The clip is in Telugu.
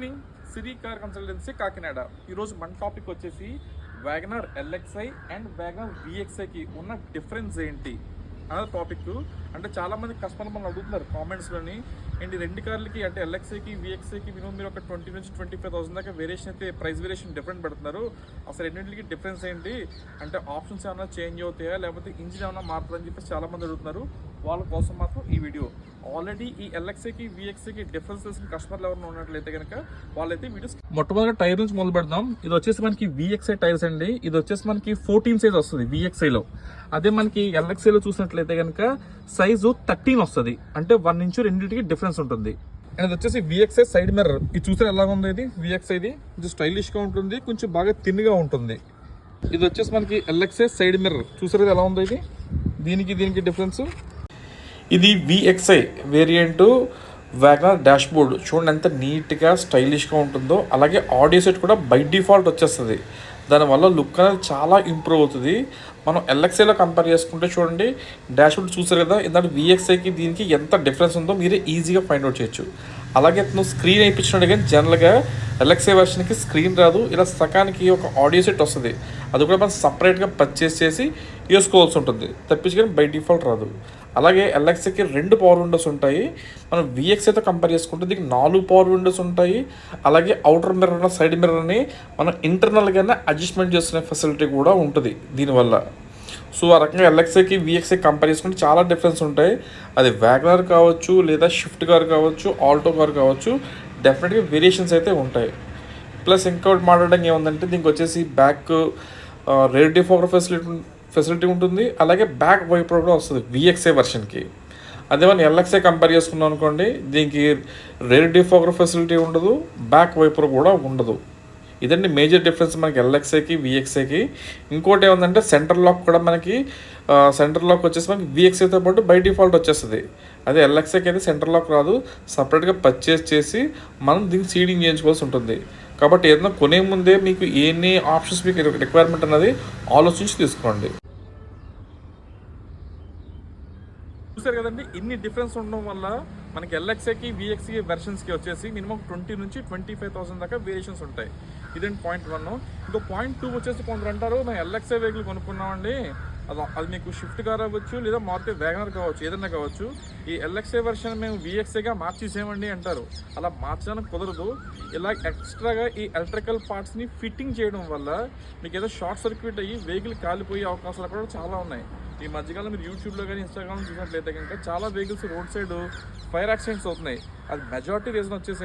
సిరి కార్ కన్సల్టెన్సీ కాకినాడ. ఈరోజు మన టాపిక్ వచ్చేసి వ్యాగనర్ ఎల్ఎక్స్ఐ అండ్ వ్యాగనర్ విఎక్స్ఐకి ఉన్న డిఫరెన్స్ ఏంటి అనే టాపిక్. అంటే చాలామంది కస్టమర్లు మనం అడుగుతున్నారు కామెంట్స్లోని, అండ్ రెండు కార్లకి అంటే ఎల్ఎక్స్ఐకి విఎక్స్ఐకి మినిమం మీరు ఒక 20 నుంచి 25,000 దాకా వేరియేషన్ అయితే ప్రైస్ వేరియేషన్ డిఫరెంట్ పెడుతున్నారు. అసలు రెండింటికి డిఫరెన్స్ ఏంటి, అంటే ఆప్షన్స్ ఏమైనా చేంజ్ అవుతాయా లేకపోతే ఇంజిన్ ఏమైనా మారుతుందని చెప్పేసి చాలామంది అడుగుతున్నారు. వాళ్ళ కోసం మాత్రం ఈ వీడియో. ఆల్రెడీ ఈ ఎల్ఎక్స్ఐకి విఎక్స్ఐకి డిఫరెన్స్ తెలిసిన కస్టమర్లు ఎవరైనా ఉన్నట్లయితే కనుక వాళ్ళైతే వీడియోస్ మొట్టమొదటి టైర్ నుంచి మొదలు పెడదాం. ఇది వచ్చేసి మనకి విఎక్స్ఐ టైర్స్ అండి. ఇది వచ్చేసి మనకి 14 సైజ్ వస్తుంది విఎక్స్ఐలో. అదే మనకి ఎల్ఎక్స్ఐలో చూసినట్లయితే కనుక సైజు 13 వస్తుంది. అంటే 1 ఇంచు రెండింటికి డిఫరెన్స్ ఉంటుంది. అండ్ ఇది వచ్చేసి విఎక్స్ఐ సైడ్ మిర్రర్. ఇది చూస్తే ఎలా ఉంది, ఇది విఎక్స్ఐది కొంచెం స్టైలిష్గా ఉంటుంది, కొంచెం బాగా థిన్గా ఉంటుంది. ఇది వచ్చేసి మనకి ఎల్ఎక్స్ఐ సైడ్ మిర్రర్. చూసారు ఎలా ఉంది, ఇది దీనికి డిఫరెన్స్. ఇది VXI variant Wagon R dash board చూడండి ఎంత నీట్గా స్టైలిష్గా ఉంటుందో. అలాగే ఆడియో సెట్ కూడా బై డిఫాల్ట్ వచ్చేస్తుంది. దానివల్ల లుక్ అనేది చాలా ఇంప్రూవ్ అవుతుంది. మనం ఎల్ఎక్స్ఐలో కంపేర్ చేసుకుంటే చూడండి డాష్ బోర్డ్ చూసారు కదా, ఇందాక విఎక్స్ఐకి దీనికి ఎంత డిఫరెన్స్ ఉందో మీరే ఈజీగా ఫైండ్ అవుట్ చేయొచ్చు. అలాగే నువ్వు స్క్రీన్ వేయించినట్టు కానీ జనరల్గా ఎల్ఎక్స్ఐ వర్షన్కి స్క్రీన్ రాదు. ఇలా సకానికి ఒక ఆడియో సెట్ వస్తుంది. అది కూడా మనం సపరేట్గా పర్చేస్ చేసి వేసుకోవాల్సి ఉంటుంది, తప్పించి కానీ బై డిఫాల్ట్ రాదు. అలాగే ఎల్ఎక్స్ఐకి 2 పవర్ విండోస్ ఉంటాయి. మనం విఎక్స్ఐతో కంపేర్ చేసుకుంటే దీనికి 4 పవర్ విండోస్ ఉంటాయి. అలాగే అవుటర్ మిర్రర్ సైడ్ మిర్రర్ని మనం ఇంటర్నల్గానే అడ్జస్ట్మెంట్ చేసుకునే ఫెసిలిటీ కూడా ఉంటుంది దీనివల్ల. సో ఆ రకంగా ఎల్ఎక్స్ఐకి విఎక్స్ఐ కంపేర్ చేసుకుంటే చాలా డిఫరెన్స్ ఉంటాయి. అది వ్యాగనర్ కావచ్చు, లేదా షిఫ్ట్ కార్ కావచ్చు, ఆల్టో కార్ కావచ్చు, డెఫినెట్గా వేరియేషన్స్ అయితే ఉంటాయి. ప్లస్ ఇంకోటి మాట్లాడడం ఏముందంటే దీనికి వచ్చేసి బ్యాక్ రేర్ డిఫాగర్ ఫెసిలిటీ ఉంటుంది. అలాగే బ్యాక్ వైపర్ కూడా వస్తుంది విఎక్స్ఐ వర్షన్కి. అదే మనం ఎల్ఎక్స్ఐ కంపేర్ చేసుకున్నాం అనుకోండి, దీనికి రేర్ డిఫాగర్ ఫెసిలిటీ ఉండదు, బ్యాక్ వైపర్ కూడా ఉండదు. ఇదండి మేజర్ డిఫరెన్స్ మనకి ఎల్ఎక్స్ఐకి విఎక్స్ఐకి. ఇంకోటి ఏముందంటే సెంటర్ లాక్ కూడా మనకి సెంటర్ లాక్ వచ్చేసి మనకి విఎక్స్ఐతో పాటు బై డిఫాల్ట్ వచ్చేస్తుంది. అదే ఎల్ఎక్స్ఐకి అయితే సెంటర్ లాక్ రాదు, సపరేట్గా పర్చేస్ చేసి మనం దీనికి సీడింగ్ చేయించుకోవాల్సి ఉంటుంది. కాబట్టి ఏదైనా కొనే ముందే మీకు ఎన్ని ఆప్షన్స్ మీకు రిక్వైర్మెంట్ అన్నది ఆలోచించి తీసుకోండి. చూసారు కదండి, ఇన్ని డిఫరెన్స్ ఉండడం వల్ల మనకి ఎల్ఎక్స్ఐకి విఎక్స్ఐ వెర్షన్స్కి వచ్చేసి మినిమం 20 నుంచి 25,000 దాకా వేరియేషన్స్ ఉంటాయి. ఇదేంటి పాయింట్ 1. ఇంకో పాయింట్ 2 వచ్చేసి కొందరు అంటారు మేము ఎల్ఎక్స్ఐ వెహికల్ కొనుక్కున్నామండి, అది మీకు షిఫ్ట్ కార్ అవ్వచ్చు లేదా మారుతి వ్యాగనర్ కావచ్చు, ఏదైనా కావచ్చు, ఈ ఎల్ఎక్స్ఐ వెర్షన్ మేము విఎక్స్ఐగా మార్చేసేమండి అంటారు. అలా మార్చడానికి కుదరదు. ఇలా ఎక్స్ట్రాగా ఈ ఎలక్ట్రికల్ పార్ట్స్ని ఫిట్టింగ్ చేయడం వల్ల మీకు ఏదో షార్ట్ సర్క్యూట్ అయ్యి వెహికల్ కాలిపోయే అవకాశాలు కూడా చాలా ఉన్నాయి. ఈ మధ్యకాలం మీరు యూట్యూబ్లో కానీ ఇన్స్టాగ్రామ్ చూసినట్లయితే కనుక చాలా vehicles road side fire accidents అవుతున్నాయి. అది మెజారిటీ రీజన్ వచ్చేసి